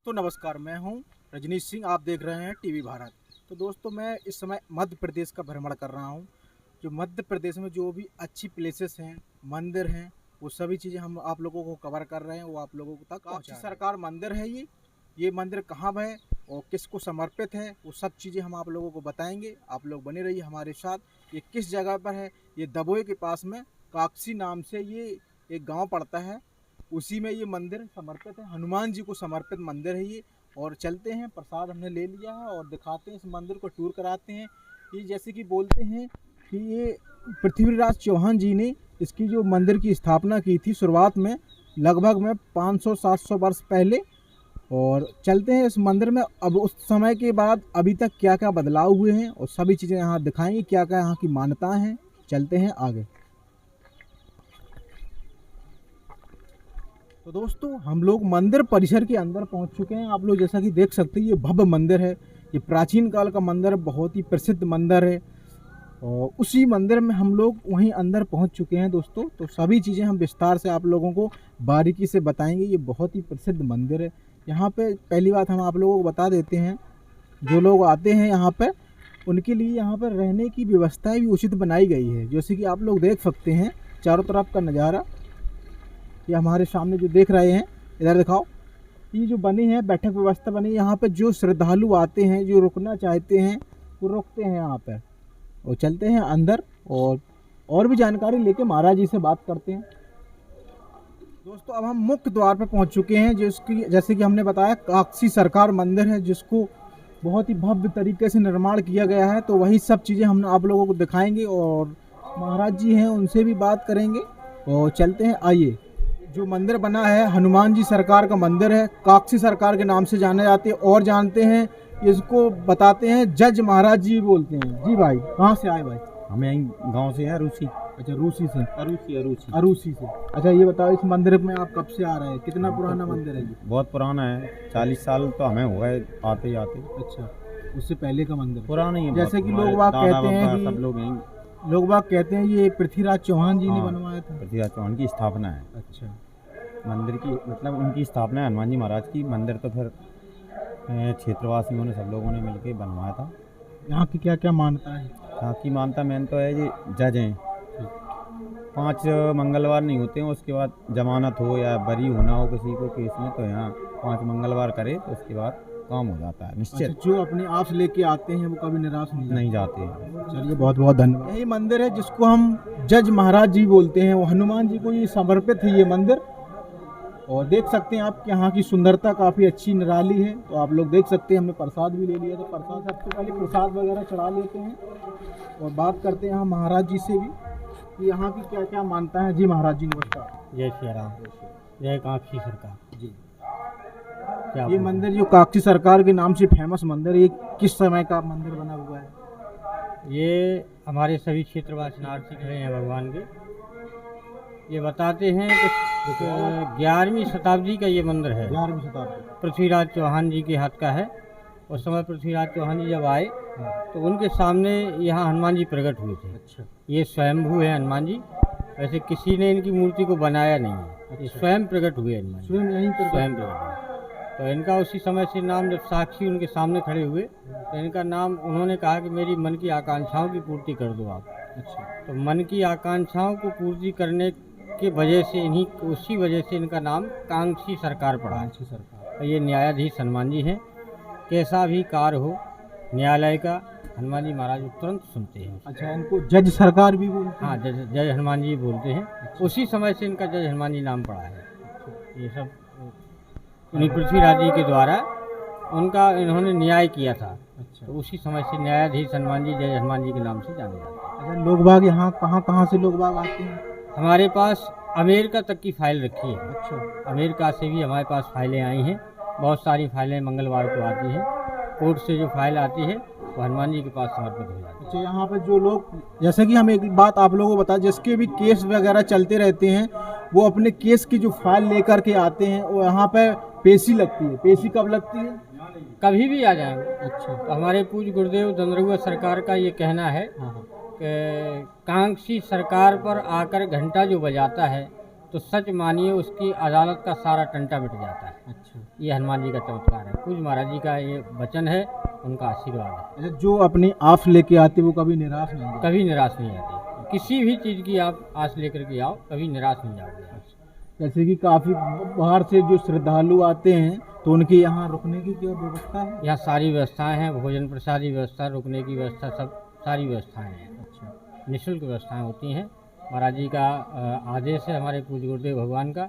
तो नमस्कार, मैं हूं रजनीश सिंह। आप देख रहे हैं टीवी भारत। तो दोस्तों, मैं इस समय मध्य प्रदेश का भ्रमण कर रहा हूं। जो मध्य प्रदेश में जो भी अच्छी प्लेसेस हैं, मंदिर हैं, वो सभी चीज़ें हम आप लोगों को कवर कर रहे हैं, वो आप लोगों तक काशी सरकार मंदिर है। ये मंदिर कहाँ है और किसको समर्पित है, वो सब चीज़ें हम आप लोगों को बताएंगे। आप लोग बने रहिए हमारे साथ। ये किस जगह पर है? ये दबोई के पास में काकसी नाम से ये एक गाँव पड़ता है, उसी में ये मंदिर समर्पित है। हनुमान जी को समर्पित मंदिर है ये। और चलते हैं, प्रसाद हमने ले लिया है और दिखाते हैं इस मंदिर को, टूर कराते हैं। ये जैसे कि बोलते हैं कि ये पृथ्वीराज चौहान जी ने इसकी जो मंदिर की स्थापना की थी शुरुआत में, लगभग में 500-700 वर्ष पहले। और चलते हैं इस मंदिर में, अब उस समय के बाद अभी तक क्या क्या बदलाव हुए हैं और सभी चीज़ें यहाँ दिखाएंगे, क्या क्या यहाँ की मान्यताएं हैं। चलते हैं आगे। तो दोस्तों, हम लोग मंदिर परिसर के अंदर पहुंच चुके हैं। आप लोग जैसा कि देख सकते हैं, ये भव्य मंदिर है। ये प्राचीन काल का मंदिर है, बहुत ही प्रसिद्ध मंदिर है। और उसी मंदिर में हम लोग वहीं अंदर पहुंच चुके हैं दोस्तों। तो सभी चीज़ें हम विस्तार से आप लोगों को बारीकी से बताएंगे। ये बहुत ही प्रसिद्ध मंदिर है। यहाँ पे पहली बात हम आप लोगों को बता देते हैं, जो लोग आते हैं यहाँ पर, उनके लिए यहाँ पर रहने की व्यवस्थाएँ भी उचित बनाई गई है। जैसे कि आप लोग देख सकते हैं चारों तरफ का नज़ारा। ये हमारे सामने जो देख रहे हैं, इधर दिखाओ। ये जो बनी है बैठक व्यवस्था बनी है, यहाँ पे जो श्रद्धालु आते हैं, जो रुकना चाहते हैं, वो रुकते हैं यहाँ पर। और चलते हैं अंदर और भी जानकारी लेके महाराज जी से बात करते हैं। दोस्तों, अब हम मुख्य द्वार पर पहुँच चुके हैं, जिसकी जैसे कि हमने बताया काकसी सरकार मंदिर है, जिसको बहुत ही भव्य तरीके से निर्माण किया गया है। तो वही सब चीज़ें हम आप लोगों को दिखाएंगे और महाराज जी हैं उनसे भी बात करेंगे। और चलते हैं, आइए। जो मंदिर बना है हनुमान जी सरकार का मंदिर है, काकसी सरकार के नाम से जाने जाते हैं। और जानते हैं, इसको बताते हैं जज महाराज जी बोलते हैं। जी भाई, कहाँ से आए भाई? हम यहीं गांव से हैं, रूसी। अच्छा, रूसी से। अरूसी से। अच्छा, ये बताओ, इस मंदिर में आप कब से आ रहे हैं? कितना पुराना मंदिर है ये? बहुत पुराना है, 40 साल तो हमें हो गए आते आते। अच्छा, उससे पहले का मंदिर पुराना ही है। जैसे कि लोग बाग कहते हैं कि सब लोग यहीं, लोग बाग कहते हैं ये पृथ्वीराज चौहान जी ने बनवाया था। पृथ्वीराज चौहान की स्थापना है। अच्छा, मंदिर की मतलब उनकी स्थापना है, हनुमान जी महाराज की। मंदिर तो फिर क्षेत्रवासियों ने, सब लोगों ने मिलकर बनवाया था। यहाँ की क्या क्या मान्यता है? यहाँ की मानता मेन तो है जी, जज हैं, 5 मंगलवार नहीं होते हैं, उसके बाद जमानत हो या बरी होना हो किसी को केस में, तो यहाँ 5 मंगलवार करे तो उसके बाद काम हो जाता है निश्चित। अच्छा, जो अपनी आस लेके आते हैं वो कभी निराश नहीं जाते हैं। चलिए, बहुत बहुत धन्यवाद। यही मंदिर है जिसको हम जज महाराज जी बोलते हैं, वो हनुमान जी को ये समर्पित है ये मंदिर। और देख सकते हैं आप कि यहाँ की सुंदरता काफ़ी अच्छी निराली है। तो आप लोग देख सकते हैं, हमने प्रसाद भी ले लिया। तो प्रसाद, सबसे पहले प्रसाद वगैरह चढ़ा लेते हैं और बात करते हैं हम महाराज जी से भी कि यहाँ की क्या क्या मानता है। जी महाराज जी, नमस्कार। जय श्री राम, जय काकसी सरकार जी। क्या ये मंदिर जो काकसी सरकार के नाम से फेमस मंदिर, ये किस समय का मंदिर बना हुआ है? ये हमारे सभी क्षेत्रवासी नारसी खड़े हैं भगवान के। ये बताते हैं कि 11वीं शताब्दी का ये मंदिर है। 11वीं शताब्दी। पृथ्वीराज चौहान जी के हाथ का है। उस समय पृथ्वीराज चौहान जी जब आए तो उनके सामने यहाँ हनुमान जी प्रकट हुए थे। अच्छा, ये स्वयंभू है हनुमान जी, वैसे किसी ने इनकी मूर्ति को बनाया नहीं है। ये स्वयं प्रकट हुए हनुमान जी, स्वयं यहीं पर स्वयं प्रकट हुए। तो इनका उसी समय से नाम, जब साक्षी उनके सामने खड़े हुए तो इनका नाम, उन्होंने कहा कि मेरी मन की आकांक्षाओं की पूर्ति कर दो आप। अच्छा, तो मन की आकांक्षाओं को पूर्ति करने की वजह से उसी वजह से इनका नाम कांक्षी सरकार पड़ा है। कांक्षी सरकार। और ये न्यायाधीश हनुमान जी हैं। कैसा भी कार्य हो न्यायालय का, हनुमान जी महाराज तुरंत सुनते हैं। अच्छा, इनको जज सरकार भी बोलते हैं? हाँ, जज हनुमान जी बोलते हैं। उसी समय से इनका जज हनुमान जी नाम पड़ा है। ये सब उन्हीं पृथ्वीराज जी के द्वारा उनका इन्होंने न्याय किया था। अच्छा, तो उसी समय से न्यायाधीश हनुमान जी, जज हनुमान जी के नाम से जाने जाते हैं। अच्छा, लोग बाग यहाँ कहाँ से लोग बाग आते हैं? हमारे पास अमेरिका तक की फाइल रखी है। अच्छा, अमेरिका से भी हमारे पास फाइलें आई हैं। बहुत सारी फाइलें मंगलवार को आती हैं। कोर्ट से जो फाइल आती है वो हनुमान जी के पास समर्पित हो जाती है। अच्छा, यहाँ पर जो लोग, जैसे कि हम एक बात आप लोगों को बता, जिसके भी केस वगैरह चलते रहते हैं, वो अपने केस की जो फाइल लेकर के आते हैं, वो यहाँ पर पेशी लगती है। पेशी कब लगती है? कभी भी आ जाएंगे। अच्छा, तो हमारे पूज्य गुरुदेव दंदरुआ सरकार का ये कहना है हाँ हाँ, कि कांक्षी सरकार पर आकर घंटा जो बजाता है तो सच मानिए उसकी अदालत का सारा टंटा मिट जाता है। अच्छा ये हनुमान जी का चमत्कार है, कुछ महाराज जी का ये वचन है, उनका आशीर्वाद है। अच्छा, जो अपनी आस लेके आते वो कभी निराश नहीं होते। कभी निराश नहीं आते, किसी भी चीज़ की आप आस लेकर के आओ, कभी निराश नहीं जाओगे। जैसे कि काफ़ी बाहर से जो श्रद्धालु आते हैं तो उनके यहाँ रुकने की क्या व्यवस्था है? यहाँ सारी व्यवस्थाएं हैं, भोजन प्रसाद की व्यवस्था, रुकने की व्यवस्था, सब सारी व्यवस्थाएं हैं। अच्छा, निःशुल्क व्यवस्थाएं होती हैं। महाराज जी का आदेश है, हमारे पूज्य गुरुदेव भगवान का।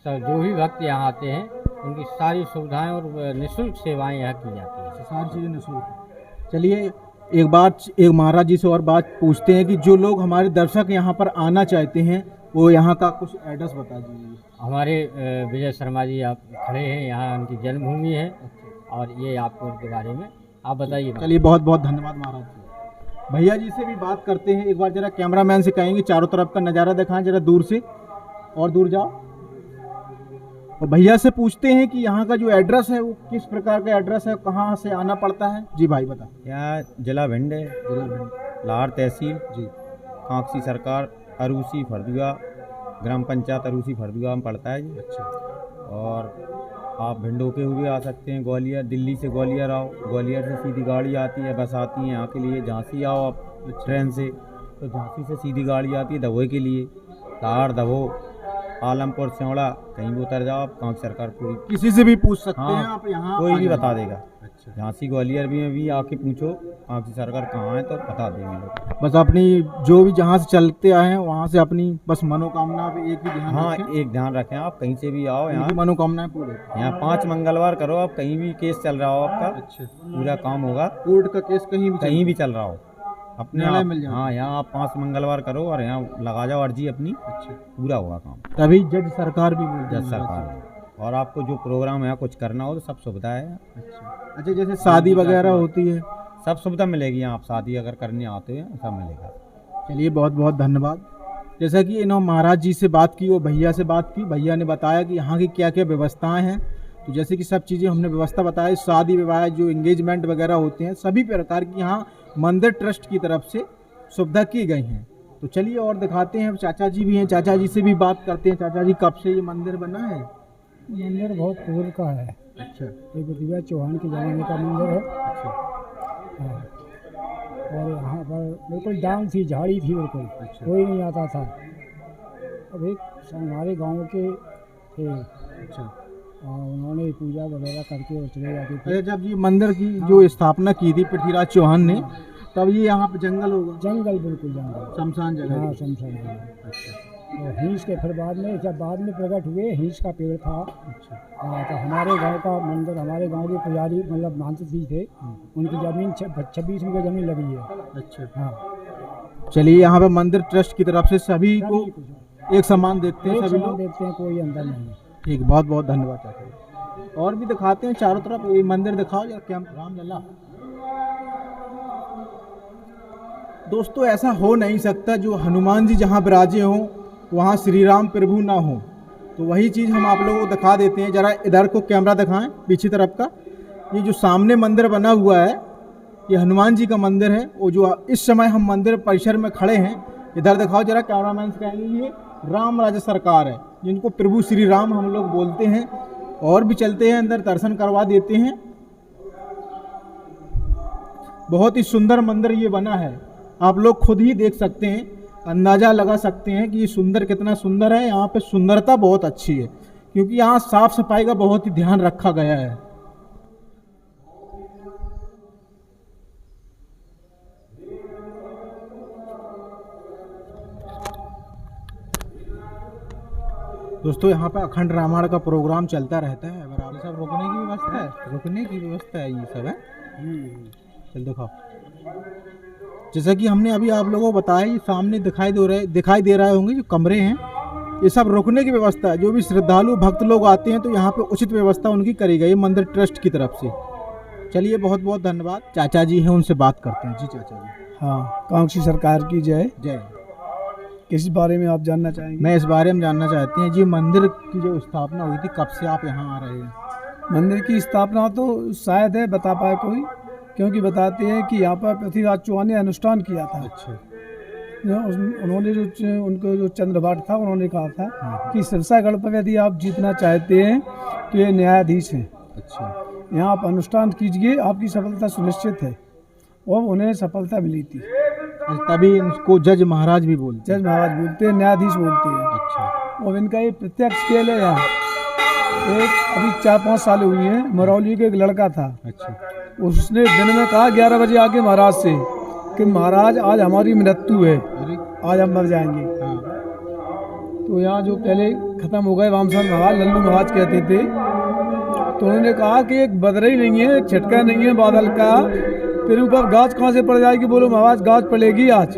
सब जो भी भक्त यहाँ आते हैं उनकी सारी सुविधाएं और निःशुल्क सेवाएं यहाँ की जाती हैं। सारी चीज़ें निःशुल्क। चलिए एक महाराज जी से और बात पूछते हैं कि जो लोग हमारे दर्शक यहाँ पर आना चाहते हैं वो यहाँ का कुछ एड्रेस बता दीजिए। हमारे विजय शर्मा जी आप खड़े हैं, यहाँ उनकी जन्मभूमि है और ये आपको उनके बारे में आप बताइए। चलिए बहुत बहुत धन्यवाद महाराज जी। भैया जी से भी बात करते हैं, एक बार जरा कैमरामैन से कहेंगे चारों तरफ का नज़ारा दिखाएं जरा दूर से, और दूर जाओ। और भैया से पूछते हैं कि यहाँ का जो एड्रेस है वो किस प्रकार का एड्रेस है, कहाँ से आना पड़ता है। जी भाई बता। यहाँ जिला भिंड है, जिला भिंड, लाहौर तहसील, जी, कांकसी सरकार, अरूसी फरदुआ, ग्राम पंचायत अरूसी फरदुआ में पड़ता है जी। अच्छा, और आप भिंड होके हुए आ सकते हैं ग्वालियर, दिल्ली से ग्वालियर आओ, ग्वालियर से सीधी गाड़ी आती है, बस आती है यहाँ के लिए। झांसी आओ आप ट्रेन से, तो झांसी से सीधी गाड़ी आती है दवोई के लिए। लाहौर, दवो, आलमपुर, सेवड़ा, कहीं भी उतर जाओ आप, कांक सरकार पूरी किसी से भी पूछ सकते हाँ, हैं आप, यहाँ कोई आ भी जाएंगे। बता देगा। अच्छा, झांसी ग्वालियर में भी आके पूछो कांक सरकार कहाँ है तो बता देंगे लोग। बस अपनी जो भी जहाँ से चलते आए हैं वहाँ से अपनी बस मनोकामना पे एक ही ध्यान हाँ, रखें, एक ध्यान रखें, आप कहीं से भी आओ, यहाँ उनकी मनोकामनाएं पूरी। यहाँ 5 मंगलवार करो, आप कहीं भी केस चल रहा हो आपका, अच्छा, पूरा काम होगा। कोर्ट का केस कहीं भी चल रहा हो अपने न्यायालय आप, मिल जाता है। हाँ, यहाँ आप 5 मंगलवार करो और यहाँ लगा जाओ अर्जी अपनी, अच्छा, पूरा होगा काम। तभी जज सरकार भी बोलते हैं जज सरकार, और आपको जो प्रोग्राम है कुछ करना हो तो सब सुविधा है। अच्छा, जैसे शादी वगैरह होती है, सब सुविधा मिलेगी यहाँ, आप शादी अगर करने आते हो सब मिलेगा। चलिए बहुत बहुत धन्यवाद। जैसा कि इन्होंने महाराज जी से बात की, वो भैया से बात की, भैया ने बताया कि यहाँ की क्या क्या व्यवस्थाएं हैं। तो जैसे कि सब चीज़ें हमने व्यवस्था बताई, शादी विवाह जो एंगेजमेंट वगैरह होते हैं सभी प्रकार की यहाँ मंदिर ट्रस्ट की तरफ से सुविधा की गई हैं। तो चलिए और दिखाते हैं, चाचा जी भी हैं, चाचा जी से भी बात करते हैं। चाचा जी, कब से ये मंदिर बना है? मंदिर बहुत पूर्व का है, अच्छा, ये प्रतिभा चौहान के ज़माने का मंदिर है। अच्छा, हाँ, और यहाँ पर बिल्कुल डांग थी, झाड़ी थी, बिल्कुल अच्छा, कोई नहीं आता था। अब एक हमारे गांव के थे, अच्छा। उन्होंने पूजा वगैरह करके और चले जाते थे। अरे जब ये मंदिर की जो स्थापना की थी पृथ्वीराज चौहान ने, तब ये यहाँ पे जंगल होगा, जंगल, बिल्कुल जंगल, शमशान जगह। हाँ, शमशान जगह। अच्छा, और हिंस के फिर बाद में, जब बाद में प्रकट हुए, हिंस का पेड़ था। अच्छा, हाँ, तो हमारे गांव का मंदिर, हमारे गांव के पुजारी मतलब महंत जी थे, उनकी ज़मीन 26 बीघा ज़मीन लगी है। अच्छा। हाँ, चलिए यहाँ पे मंदिर ट्रस्ट की तरफ से सभी को एक समान देखते हैं, एक सभी समान लोग। देखते हैं, कोई अंदर नहीं है। ठीक, बहुत बहुत धन्यवाद चाचा जी। और भी दिखाते हैं चारों तरफ, ये मंदिर दिखाओ यार, क्या राम लला। दोस्तों, ऐसा हो नहीं सकता जो हनुमान जी जहाँ विराजे हों वहाँ श्री राम प्रभु ना हो। तो वही चीज़ हम आप लोगों को दिखा देते हैं। जरा इधर को कैमरा दिखाएं, पीछे तरफ का। ये जो सामने मंदिर बना हुआ है ये हनुमान जी का मंदिर है। वो जो इस समय हम मंदिर परिसर में खड़े हैं, इधर दिखाओ जरा, कैमरामैन से कहेंगे ये राम राज्य सरकार है, जिनको प्रभु श्री राम हम लोग बोलते हैं। और भी चलते हैं अंदर, दर्शन करवा देते हैं। बहुत ही सुंदर मंदिर ये बना है, आप लोग खुद ही देख सकते हैं, अंदाज़ा लगा सकते हैं कि ये सुंदर कितना सुंदर है। यहाँ पे सुंदरता बहुत अच्छी है क्योंकि यहाँ साफ सफाई का बहुत ही ध्यान रखा गया है। दोस्तों, यहाँ पे अखंड रामायण का प्रोग्राम चलता रहता है। अगर आप ये सब रुकने की व्यवस्था है, रुकने की व्यवस्था है, ये सब है। चल दिखाओ। जैसा कि हमने अभी आप लोगों को बताया, ये सामने दिखाई दे रहे होंगे जो कमरे हैं, ये सब रुकने की व्यवस्था है। जो भी श्रद्धालु भक्त लोग आते हैं तो यहाँ पे उचित व्यवस्था उनकी करी गई मंदिर ट्रस्ट की तरफ से। चलिए बहुत बहुत धन्यवाद। चाचा जी हैं, उनसे बात करते हैं। जी चाचा जी। हाँ, कांक्षी सरकार की जय। जय। किस बारे में आप जानना चाहेंगे? मैं इस बारे में जानना चाहते हैं जी, मंदिर की जो स्थापना हुई थी, कब से आप यहाँ आ रहे हैं? मंदिर की स्थापना तो शायद है बता पाए कोई, क्योंकि बताते हैं कि यहाँ पर पृथ्वीराज चौहान ने अनुष्ठान किया था। अच्छा, उन्होंने उनको जो चंद्रभाट था उन्होंने कहा था कि सिरसागढ़ पर यदि आप जीतना चाहते हैं तो ये न्यायाधीश हैं, अच्छा, यहाँ आप अनुष्ठान कीजिए, आपकी सफलता सुनिश्चित है। और उन्हें सफलता मिली थी। तभी इनको जज महाराज भी बोलते हैं। जज महाराज बोलते हैं, न्यायाधीश बोलते हैं। अच्छा, और इनका ये प्रत्यक्ष खेल है यहाँ। एक अभी 4-5 साल हुई हैं, मरौली के एक लड़का था, अच्छा, उसने दिन में कहा 11 बजे आके महाराज से कि महाराज आज हमारी मृत्यु है, अरे आज हम मर जाएंगे। हाँ, तो यहाँ जो पहले ख़त्म हो गए वामसन महाराज, लल्लू महाराज कहते थे, तो उन्होंने कहा कि एक बदरी नहीं है, एक झटका नहीं है बादल का, तेरे ऊपर गाज कहाँ से पड़ जाएगी। बोलो महाराज गाज पड़ेगी आज।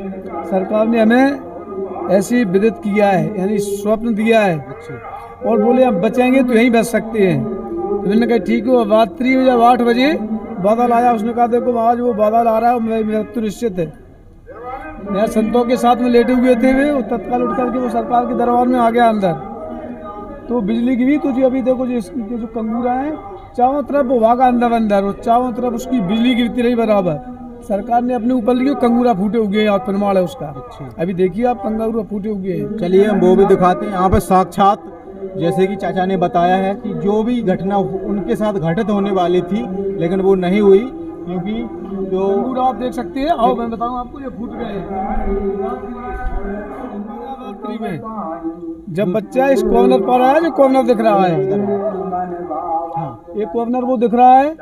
सरकार ने हमें ऐसी विदित किया है, यानी स्वप्न दिया है। अच्छा, और बोले हम बचेंगे तो यहीं बच सकते हैं। तो मैंने कहा ठीक है। रात्रि में जब 8 बजे बादल आया, उसने कहा देखो महाराज वो बादल आ रहा है, मेरी मृत्यु निश्चित है। यहाँ संतों के साथ में लेटे हुए थे वे, तत्काल उठ करके वो सरकार के दरबार में आ गया अंदर। तो बिजली गिरी तो जी अभी देखो जी इसके जो कंगूरा है चारों तरफ वो भागा अंदर और चारों तरफ उसकी बिजली गिरती रही बराबर। सरकार ने अपने ऊपर लिया, कंगूरा फूटे हुए हैं, प्रमाण है उसका। अच्छा, अभी देखिए आप, कंगूरा फूटे हुए हैं। चलिए हम वो भी दिखाते हैं। यहाँ पे साक्षात जैसे कि चाचा ने बताया है कि जो भी घटना उनके साथ घटित होने वाली थी लेकिन वो नहीं हुई, क्योंकि जो कंगूरा आप देख सकते हैं। आओ मैं बताऊं आपको, ये फूट गए हैं। जब बच्चा इस कॉर्नर पर आया, जो कॉर्नर दिख रहा है, एक कॉर्नर वो दिख रहा है,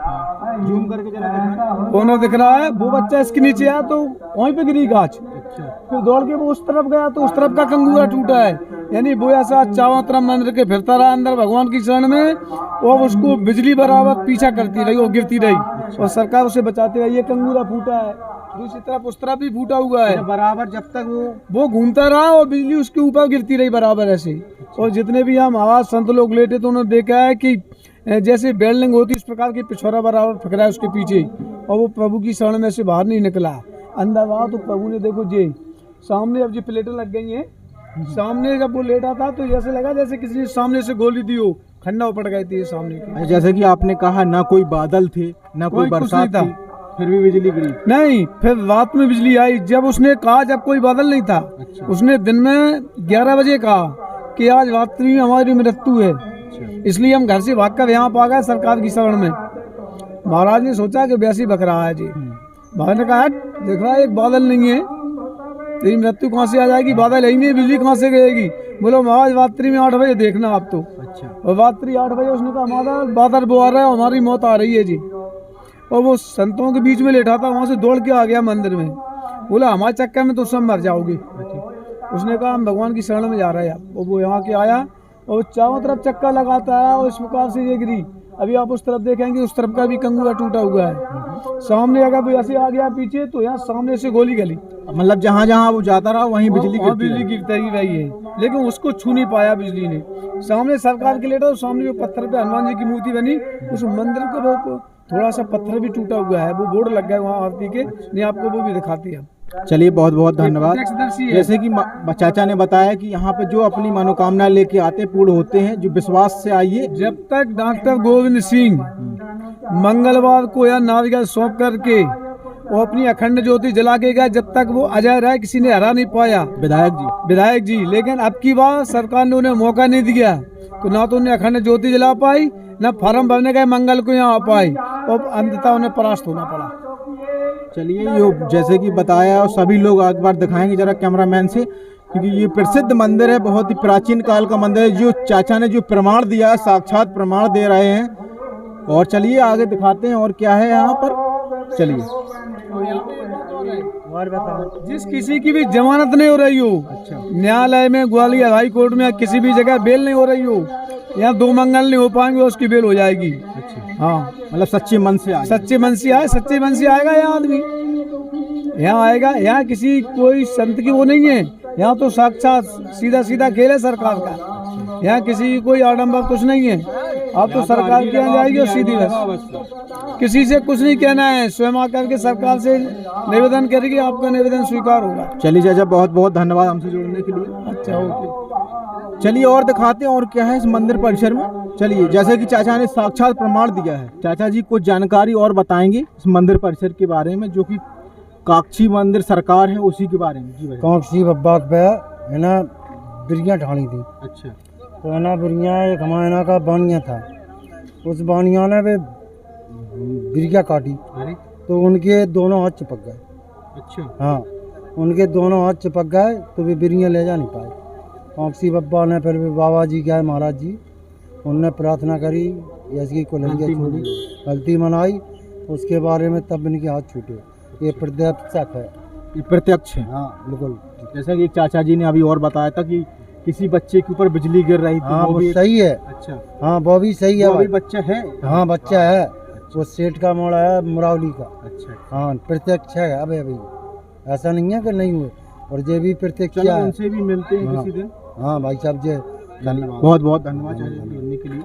जूम करके जरा दिखाएं। कॉर्नर दिख रहा है, वो बच्चा इसके नीचे आया तो वहीं पे गिरी गाछ। अच्छा, फिर दौड़ के वो उस तरफ गया तो उस तरफ का कंगूरा टूटा है। यानी वो ऐसा चारों तरफ मंदिर के फिरता रहा अंदर भगवान की शरण में, और उसको बिजली बराबर पीछा करती रही और गिरती रही, और सरकार उसे बचाती रही। ये कंगूरा फूटा है, दूसरी तरफ उस तरफ भी फूटा हुआ है। बराबर जब तक वो घूमता रहा और बिजली उसके ऊपर गिरती रही बराबर ऐसे। और जितने भी हम आवाज संत लोग लेटे तो उन्होंने देखा है कि जैसे बिल्डिंग होती इस प्रकार की पिछोरा बराबर फकरा है उसके पीछे, और वो प्रभु की शरण में से बाहर नहीं निकला। अंदर आया तो प्रभु ने देखो जी सामने अब जी प्लेटें लग गई हैं, सामने जब वो लेटा था तो जैसे लगा जैसे किसी ने सामने से गोली दी हो, खंडा पड़ गई थी सामने की। जैसे कि आपने कहा ना कोई बादल थे ना कोई कुछ बरसात नहीं थी, फिर भी बिजली गिरी। नहीं, फिर रात में बिजली आई। जब उसने कहा, जब कोई बादल नहीं था, अच्छा, उसने दिन में 11 बजे कहा कि आज रात्रि में हमारी मृत्यु है, इसलिए हम घर से भागकर यहाँ पर आ गए सरकार की शरण में। महाराज ने सोचा कि वैसे बक रहा है जी। महाराज ने कहा देख रहा है एक बादल नहीं है, तेरी मृत्यु कहाँ से आ जाएगी, बादल है ही नहीं, बिजली कहाँ से गएगी। बोलो महाराज रात्रि में 8 बजे देखना आप तो। अच्छा, और रात्रि 8 बजे उसने कहा महाराज बादल वो आ रहा है, हमारी मौत आ रही है जी। और वो संतों के बीच में लेटा था, वहाँ से दौड़ के आ गया मंदिर में। बोला हमारे चक्कर में तो सब मर जाओगे। उसने कहा हम भगवान की शरण में जा रहे हैं। और वो यहाँ के आया और चारों तरफ चक्कर लगाता है और इस प्रकार से ये गिरी। अभी आप उस तरफ देखेंगे, उस तरफ का भी कंगूरा टूटा हुआ है। सामने अगर वो ऐसे आ गया पीछे तो यहाँ सामने से गोली गली। मतलब जहाँ जहाँ वो जाता रहा वहीं बिजली बिजली गिरती ही रही है, लेकिन उसको छू नहीं पाया बिजली ने। सामने सरकार के लेटा, सामने जो पत्थर पे हनुमान जी की मूर्ति बनी, उस मंदिर को वो थोड़ा सा पत्थर भी टूटा हुआ है, वो बोर्ड लग गया वहाँ आरती के। नहीं आपको वो भी दिखाती है। चलिए बहुत बहुत धन्यवाद। प्रत्यक्षदर्शी है। जैसे कि चाचा ने बताया कि यहाँ पे जो अपनी मनोकामना लेके आते पूर्ण होते हैं, जो विश्वास से आइए। जब तक डॉक्टर गोविंद सिंह मंगलवार को यह नारियल सौंप करके वो अपनी अखंड ज्योति जला के गया, जब तक वो अजय रहे किसी ने हरा नहीं पाया। विधायक जी लेकिन अब की बार सरकार ने उन्हें मौका नहीं दिया, तो ना तो उन्हें अखंड ज्योति जला पाई, ना फॉर्म भरने गए मंगल को यहाँ आ पाई, और अंततः उन्हें परास्त होना पड़ा। चलिए ये जैसे कि बताया और सभी लोग एक बार दिखाएंगे जरा कैमरामैन से, क्योंकि ये प्रसिद्ध मंदिर है, बहुत ही प्राचीन काल का मंदिर है। जो चाचा ने जो प्रमाण दिया है, साक्षात प्रमाण दे रहे हैं। और चलिए आगे दिखाते हैं और क्या है यहाँ पर। चलिए और बताओ, जिस किसी की भी जमानत नहीं हो रही हो, अच्छा, न्यायालय में, ग्वालियर हाई कोर्ट में, किसी भी जगह बेल नहीं हो रही हो, यहाँ 2 मंगल नहीं हो पाएंगे, उसकी बेल हो जाएगी। हाँ, मतलब सच्चे मन से आए। सच्चे मन से आए, सच्चे मन से आएगा यहाँ आदमी, यहाँ आएगा। यहाँ किसी कोई संत की वो नहीं है, यहाँ तो साक्षात सीधा सीधा खेल है सरकार का। यहाँ किसी की कोई आडम्बर कुछ नहीं है। आप तो सरकार के यहाँ जाएगी और सीधी बस, किसी से कुछ नहीं कहना है, स्वयं आकर के सरकार से निवेदन करेगी, आपका निवेदन स्वीकार होगा। चलिए चाचा बहुत बहुत धन्यवाद हमसे जुड़ने के लिए। अच्छा ओके, चलिए और दिखाते हैं और क्या है इस मंदिर परिसर में। चलिए जैसे कि चाचा ने साक्षात प्रमाण दिया है, चाचा जी कुछ जानकारी और बताएंगे इस मंदिर परिसर के बारे में, जो कि काक्षी मंदिर सरकार है उसी के बारे में जी भाई। कांक्षी बब्बा पे है ना बिरियाँ ढाली थी। अच्छा तो है ना बिरियाँ एक हमारे यहाँ का बानिया था, उस बानिया ने वे बिरिया काटी अरे तो उनके दोनों हाथ चिपक गए। अच्छा हाँ, उनके दोनों हाथ चिपक गए तो वे बिरियाँ ले जा नहीं पाए। कांक्षी बब्बा ने फिर भी बाबा जी गए महाराज जी, उनने प्रार्थना करी ऐसी को लड़कियाँ छोड़ी, गलती मनाई, उसके बारे में तब इनके हाथ छूटे। ये प्रत्यक्ष है। ये प्रत्यक्ष है। हाँ बिल्कुल। जैसा कि एक चाचा जी ने अभी और बताया था कि किसी बच्चे के ऊपर बिजली गिर रही थी, हाँ वो भी सही है। अच्छा हाँ वो भी सही है वो भी भाई। बच्चा है। हाँ बच्चा है, वो सेठ का मोड़ा है मुरावली का। अच्छा हाँ प्रत्यक्ष है। अबे अभी ऐसा नहीं है कि नहीं हुए, और ये भी प्रत्यक्ष चलो है। उनसे भी मिलते हैं हाँ। किसी दिन। हाँ भाई साहब जी धन्यवाद। बहुत बहुत धन्यवाद चाचा जी, जुड़ने के लिए।